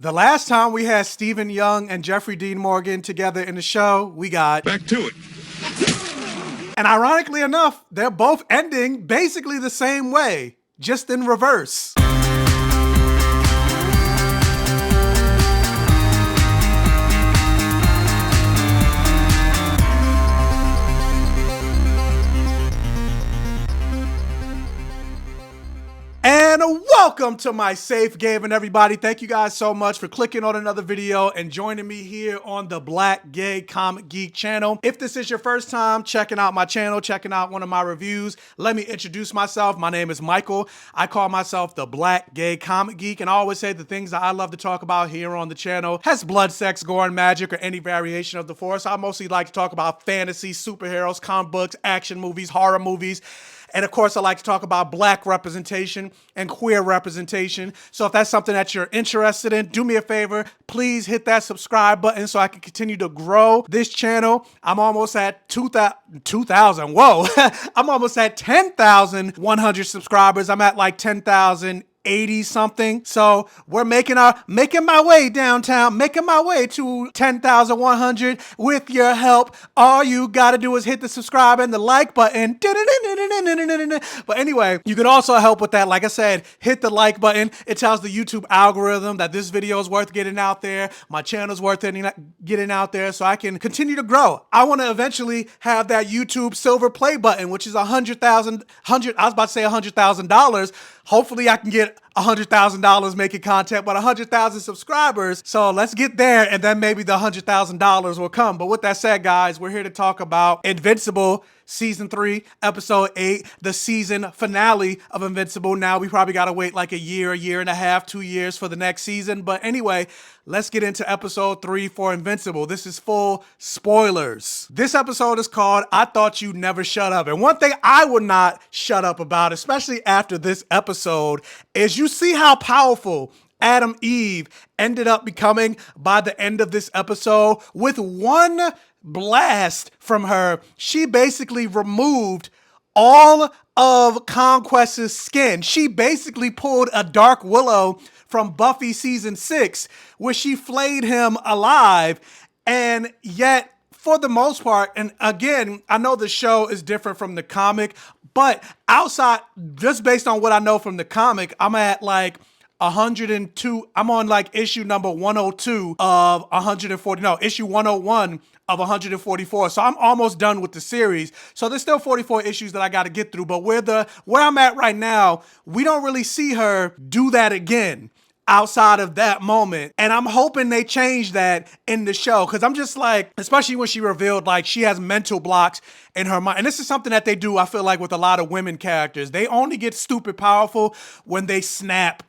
The last time we had Stephen Young and Jeffrey Dean Morgan together in the show, we got Back to it. And ironically enough, they're both ending basically the same way, just in reverse. And welcome to my safe haven, everybody. Thank you guys so much for clicking on another video and joining me here on the Black Gay Comic Geek channel. If this is your first time checking out my channel, checking out one of my reviews, let me introduce myself. My name is Michael. I call myself the Black Gay Comic Geek, and I always say the things that I love to talk about here on the channel has blood, sex, gore, and magic, or any variation of the force. I mostly like to talk about fantasy, superheroes, comic books, action movies, horror movies. And of course, I like to talk about black representation and queer representation. So if that's something that you're interested in, do me a favor, please hit that subscribe button so I can continue to grow this channel. I'm almost at 2,000. Whoa. I'm almost at 10,100 subscribers. I'm at like 10,080 something. So we're making my way downtown, making my way to 10,100 with your help. All you gotta do is hit the subscribe and the like button. But anyway, you can also help with that. Like I said, hit the like button. It tells the YouTube algorithm that this video is worth getting out there. My channel's worth getting out there so I can continue to grow. I want to eventually have that YouTube silver play button, which is $100,000. Hopefully I can get $100,000 making content, but 100,000 subscribers. So let's get there, and then maybe the $100,000 will come. But with that said, guys, we're here to talk about Invincible Season 3, Episode 8, the season finale of Invincible. Now we probably got to wait like a year and a half, 2 years for the next season. But anyway, let's get into Episode 3 for Invincible. This is full spoilers. This episode is called I Thought You'd Never Shut Up. And one thing I would not shut up about, especially after this episode, is you see how powerful Adam Eve ended up becoming by the end of this episode. With one blast from her, she basically removed all of Conquest's skin. She basically pulled a Dark Willow from Buffy season 6, where she flayed him alive. And yet, for the most part, and again, I know the show is different from the comic, but outside, just based on what I know from the comic, I'm at like 102. I'm on like issue number 102 of 140. No, issue 101 of 144. So I'm almost done with the series. So there's still 44 issues that I got to get through. But where I'm at right now, we don't really see her do that again outside of that moment. And I'm hoping they change that in the show, because I'm just like, especially when she revealed like she has mental blocks in her mind. And this is something that they do, I feel like, with a lot of women characters. They only get stupid powerful when they snap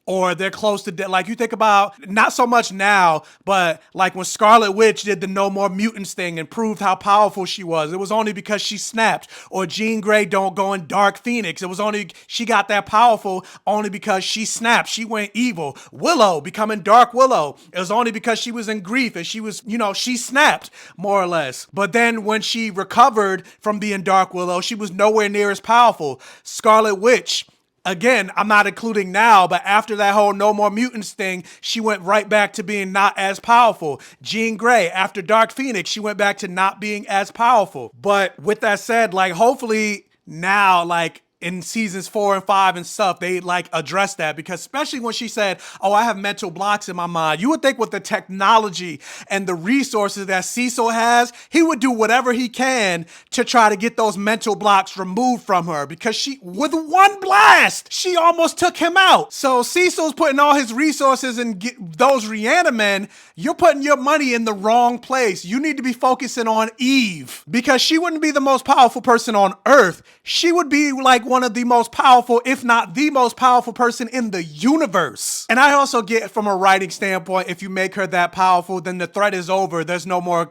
or they're close to death. Like, you think about, not so much now, but like when Scarlet Witch did the No More Mutants thing and proved how powerful she was, it was only because she snapped. Or Jean Grey don't go in Dark Phoenix. It was only, she got that powerful only because she snapped. She went evil. Willow becoming Dark Willow, it was only because she was in grief and she was, she snapped, more or less. But then when she recovered from being Dark Willow, she was nowhere near as powerful. Scarlet Witch, again, I'm not including now, but after that whole No More Mutants thing, she went right back to being not as powerful. Jean Grey, after Dark Phoenix, she went back to not being as powerful. But with that said, like, hopefully now, like, in seasons 4 and 5 and stuff, they like address that, because especially when she said, oh, I have mental blocks in my mind, you would think with the technology and the resources that Cecil has, he would do whatever he can to try to get those mental blocks removed from her, because she, with one blast, she almost took him out. So Cecil's putting all his resources in those Reanimen. You're putting your money in the wrong place. You need to be focusing on Eve, because she wouldn't be the most powerful person on Earth. She would be like one of the most powerful, if not the most powerful person in the universe. And I also get, from a writing standpoint, if you make her that powerful, then the threat is over. There's no more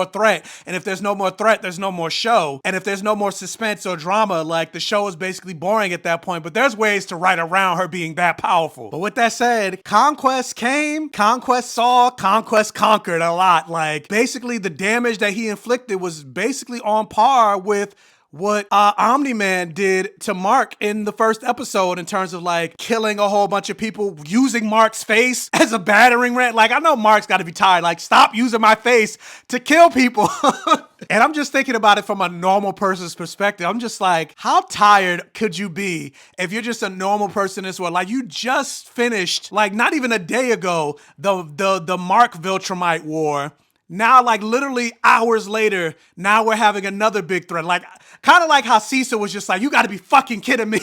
threat. And if there's no more threat, there's no more show. And if there's no more suspense or drama, like, the show is basically boring at that point. But there's ways to write around her being that powerful. But with that said, Conquest came, Conquest saw, Conquest conquered a lot. Like, basically the damage that he inflicted was basically on par with what Omni-Man did to Mark in the first episode in terms of like killing a whole bunch of people, using Mark's face as a battering ram. Like, I know Mark's got to be tired. Like, stop using my face to kill people. And I'm just thinking about it from a normal person's perspective. I'm just like, how tired could you be if you're just a normal person in this world? Like, you just finished, like, not even a day ago, the Mark Viltrumite war. Now, like, literally hours later, now we're having another big threat. Like, kind of like how Cecil was just like, you got to be fucking kidding me.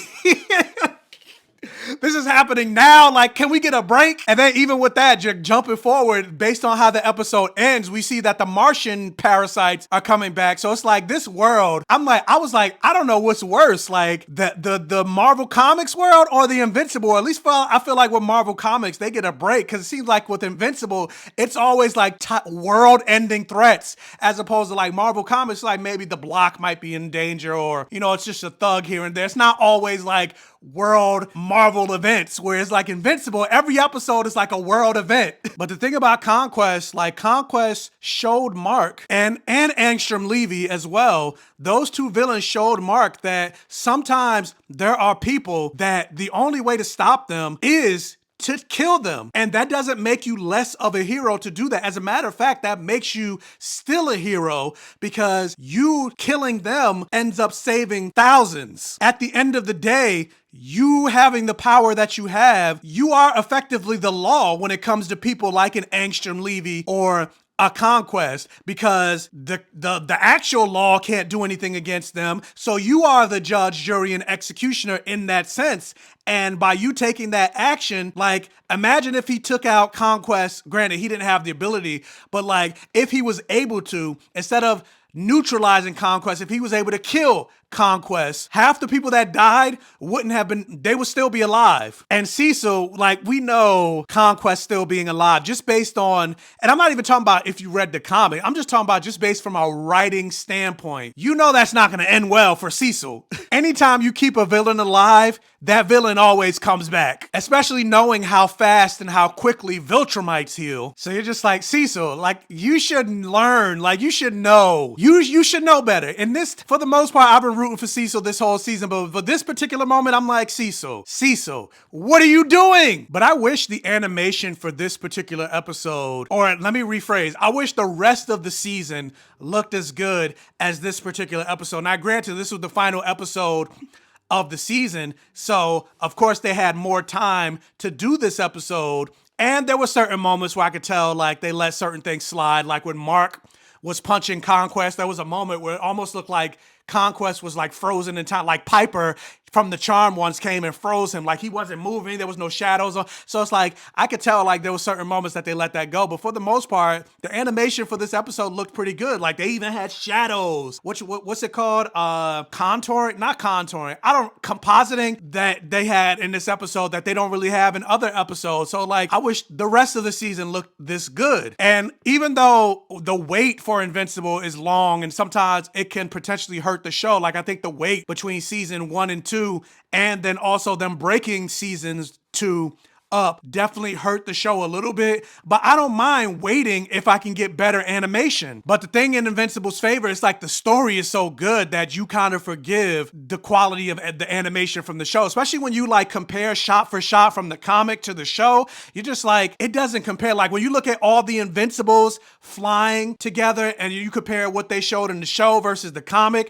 This is happening now. Like, can we get a break? And then even with that, jumping forward, based on how the episode ends, we see that the Martian parasites are coming back. So it's like this world. I was like, I don't know what's worse, like the Marvel Comics world or the Invincible. At least I feel like with Marvel Comics, they get a break, because it seems like with Invincible, it's always like world-ending threats, as opposed to like Marvel Comics, like maybe the Block might be in danger, or, you know, it's just a thug here and there. It's not always like world Marvel events, whereas like Invincible, every episode is like a world event. But the thing about Conquest, like Conquest showed Mark and Angstrom Levy as well, those two villains showed Mark that sometimes there are people that the only way to stop them is to kill them. And that doesn't make you less of a hero to do that. As a matter of fact, that makes you still a hero, because you killing them ends up saving thousands. At the end of the day, you having the power that you have, you are effectively the law when it comes to people like an Angstrom Levy or a Conquest, because the actual law can't do anything against them. So you are the judge, jury, and executioner in that sense. And by you taking that action, like, imagine if he took out Conquest. Granted, he didn't have the ability, but like, if he was able to, instead of neutralizing Conquest, if he was able to kill Conquest, half the people that died wouldn't have been, they would still be alive. And Cecil, like, we know Conquest still being alive just based on, and I'm not even talking about if you read the comic, I'm just talking about just based from a writing standpoint. You know that's not going to end well for Cecil. Anytime you keep a villain alive, that villain always comes back, especially knowing how fast and how quickly Viltrumites heal. So you're just like, Cecil, like, you should learn, like, you should know. You should know better. And this, for the most part, I've been rooting for Cecil this whole season, but for this particular moment, I'm like, Cecil, what are you doing? But I wish the animation for this particular episode, or let me rephrase, I wish the rest of the season looked as good as this particular episode. Now, granted, this was the final episode of the season, so of course they had more time to do this episode, and there were certain moments where I could tell like they let certain things slide, like when Mark was punching Conquest, there was a moment where it almost looked like Conquest was like frozen in time, like Piper from the Charmed ones came and froze him, like he wasn't moving, there was no shadows. So it's like, I could tell like there were certain moments that they let that go, but for the most part, the animation for this episode looked pretty good. Like they even had shadows. What's it called? Contouring? Not contouring. Compositing that they had in this episode that they don't really have in other episodes. So like, I wish the rest of the season looked this good. And even though the wait for Invincible is long and sometimes it can potentially hurt the show, like I think the wait between season 1 and 2, and then also them breaking seasons 2 up definitely hurt the show a little bit, but I don't mind waiting if I can get better animation. But the thing in Invincible's favor is like the story is so good that you kind of forgive the quality of the animation from the show, especially when you like compare shot for shot from the comic to the show. You're just like, it doesn't compare. Like when you look at all the Invincibles flying together and you compare what they showed in the show versus the comic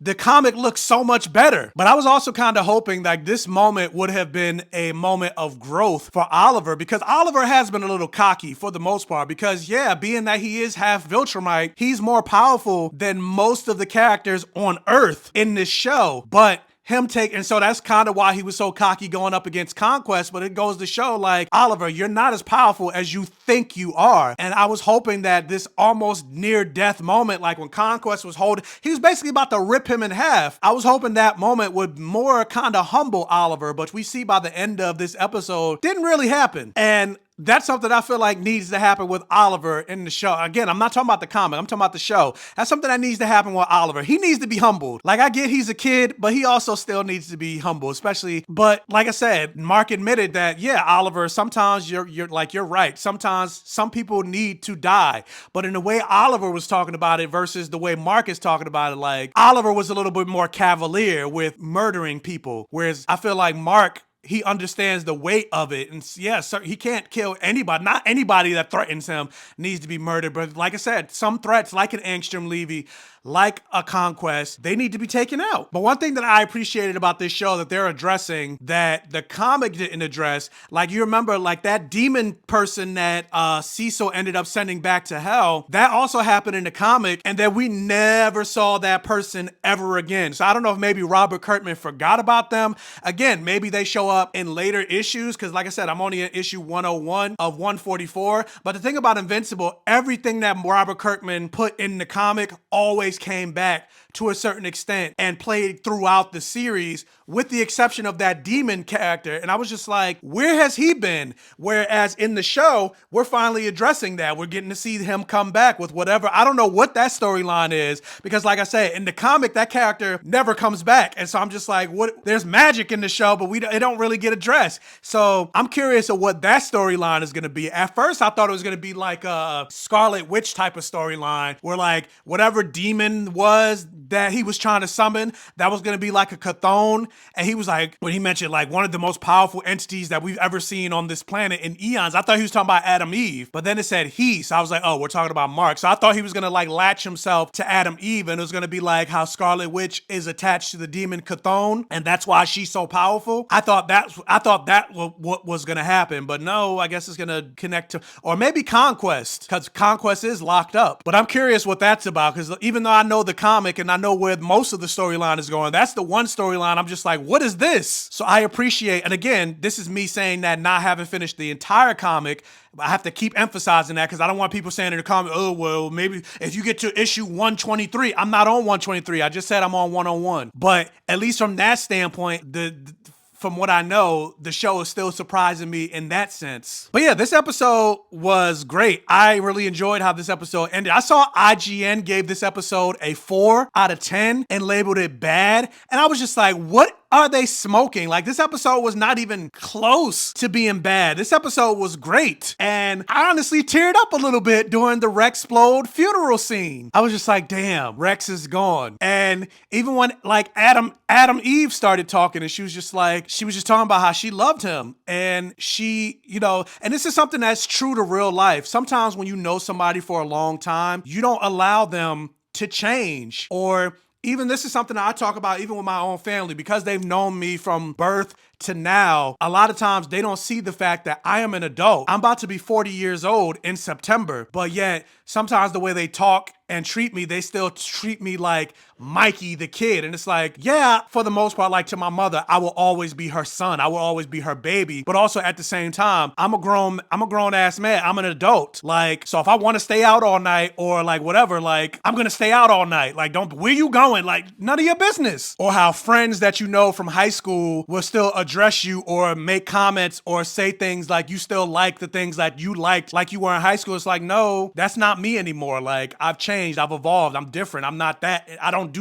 looks so much better. But I was also kind of hoping that this moment would have been a moment of growth for Oliver, because Oliver has been a little cocky for the most part, because yeah, being that he is half Viltrumite, he's more powerful than most of the characters on Earth in this show. But and so that's kind of why he was so cocky going up against Conquest. But it goes to show like, Oliver, you're not as powerful as you think you are. And I was hoping that this almost near death moment, like when Conquest was he was basically about to rip him in half. I was hoping that moment would more kind of humble Oliver, but we see by the end of this episode, didn't really happen. And That's something I feel like needs to happen with Oliver in the show. Again, I'm not talking about the comic, I'm talking about the show. That's something that needs to happen with Oliver. He needs to be humbled. Like, I get he's a kid, but he also still needs to be humble, especially, but like I said, Mark admitted that, yeah, Oliver, sometimes you're right. Sometimes some people need to die. But in the way Oliver was talking about it versus the way Mark is talking about it, like, Oliver was a little bit more cavalier with murdering people, whereas I feel like Mark, he understands the weight of it. And yeah, sir, he can't kill anybody. Not anybody that threatens him needs to be murdered. But like I said, some threats, like an Angstrom Levy, like a Conquest, they need to be taken out. But one thing that I appreciated about this show that they're addressing that the comic didn't address, like, you remember, like, that demon person that Cecil ended up sending back to hell, that also happened in the comic, and then we never saw that person ever again. So I don't know if maybe Robert Kirkman forgot about them. Again, maybe they show up in later issues, because like I said, I'm only at issue 101 of 144. But the thing about Invincible, everything that Robert Kirkman put in the comic always came back to a certain extent and played throughout the series, with the exception of that demon character. And I was just like, where has he been? Whereas in the show, we're finally addressing that. We're getting to see him come back with whatever. I don't know what that storyline is, because like I said, in the comic, that character never comes back. And so I'm just like, what? There's magic in the show, but it don't really get addressed. So I'm curious of what that storyline is going to be. At first, I thought it was going to be like a Scarlet Witch type of storyline, where like whatever demon was that he was trying to summon, that was going to be like a Chthon. And he was like, when he mentioned like one of the most powerful entities that we've ever seen on this planet in eons, I thought he was talking about Adam Eve, but then it said he. So I was like, oh, we're talking about Mark. So I thought he was going to like latch himself to Adam Eve, and it was going to be like how Scarlet Witch is attached to the demon Chthon, and that's why she's so powerful. I thought that was what was going to happen, but no, I guess it's going to connect to, or maybe Conquest, because Conquest is locked up. But I'm curious what that's about, because even though I know the comic and I know where most of the storyline is going, that's the one storyline I'm just like, what is this? So I appreciate, and again, this is me saying that not having finished the entire comic, I have to keep emphasizing that, because I don't want people saying in the comment, oh, well, maybe if you get to issue 123, I'm not on 123. I just said I'm on 101. But at least from that standpoint, from what I know, the show is still surprising me in that sense. But yeah, this episode was great. I really enjoyed how this episode ended. I saw IGN gave this episode a 4 out of 10 and labeled it bad. And I was just like, what are they smoking? Like, this episode was not even close to being bad. This episode was great. And I honestly teared up a little bit during the Rexplode funeral scene. I was just like, damn, Rex is gone. And even when like Adam Eve started talking, and she was just talking about how she loved him. And she, and this is something that's true to real life. Sometimes when you know somebody for a long time, you don't allow them to change. Or even this is something that I talk about even with my own family, because they've known me from birth to now. A lot of times they don't see the fact that I am an adult. I'm about to be 40 years old in September, but yet sometimes the way they talk and treat me, they still treat me like Mikey the kid. And it's like, yeah, for the most part, like to my mother, I will always be her son. I will always be her baby. But also at the same time, I'm a grown ass man. I'm an adult. Like, so if I want to stay out all night or like whatever, like I'm going to stay out all night. Like, where you going? Like, none of your business. Or how friends that you know from high school will still address you or make comments or say things like you still like the things that you liked like you were in high school. It's like, no, that's not me anymore. Like, I've changed. I've evolved. I'm different. I'm not that. I don't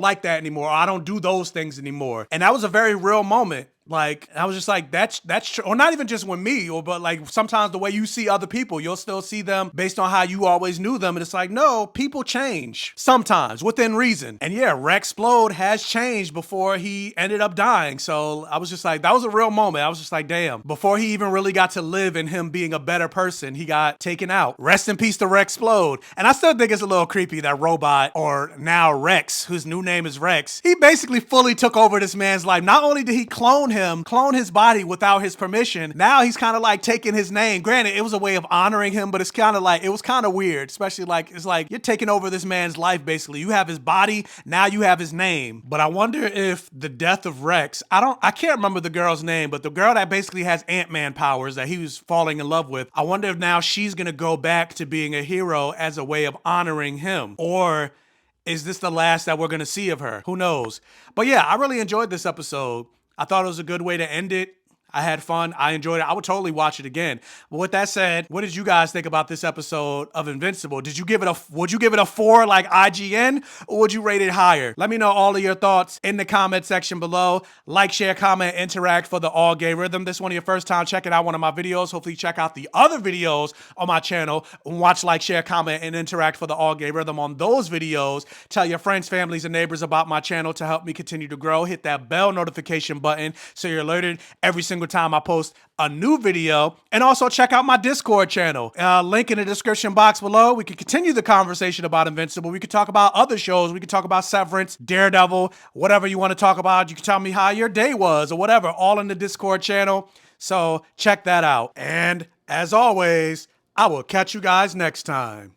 like that anymore. Or I don't do those things anymore. And that was a very real moment. Like, I was just like, that's true. Or not even just with me, but like sometimes the way you see other people, you'll still see them based on how you always knew them. And it's like, no, people change sometimes within reason. And yeah, Rexplode has changed before he ended up dying. So I was just like, that was a real moment. I was just like, damn, before he even really got to live in him being a better person, he got taken out. Rest in peace to Rexplode. And I still think it's a little creepy that Robot, or now Rex, whose new name is Rex, he basically fully took over this man's life. Not only did he clone his body without his permission, now he's kind of like taking his name. Granted, it was a way of honoring him, but it's kind of like, it was kind of weird, especially like, it's like you're taking over this man's life basically. You have his body, now you have his name. But I wonder if the death of Rex, I can't remember the girl's name, but the girl that basically has Ant-Man powers that he was falling in love with, I wonder if now she's gonna go back to being a hero as a way of honoring him. Or is this the last that we're gonna see of her? Who knows? But yeah, I really enjoyed this episode. I thought it was a good way to end it. I had fun. I enjoyed it. I would totally watch it again. But with that said, what did you guys think about this episode of Invincible? Would you give it a 4 like IGN, or would you rate it higher? Let me know all of your thoughts in the comment section below. Like, share, comment, interact for the all gay rhythm. This is one of your first time checking out one of my videos. Hopefully check out the other videos on my channel and watch, like, share, comment, and interact for the all gay rhythm on those videos. Tell your friends, families, and neighbors about my channel to help me continue to grow. Hit that bell notification button so you're alerted every single time I post a new video. And also check out my Discord channel. Link in the description box below. We can continue the conversation about Invincible. We could talk about other shows. We could talk about Severance, Daredevil, whatever you want to talk about. You can tell me how your day was or whatever, all in the Discord channel. So check that out. And as always, I will catch you guys next time.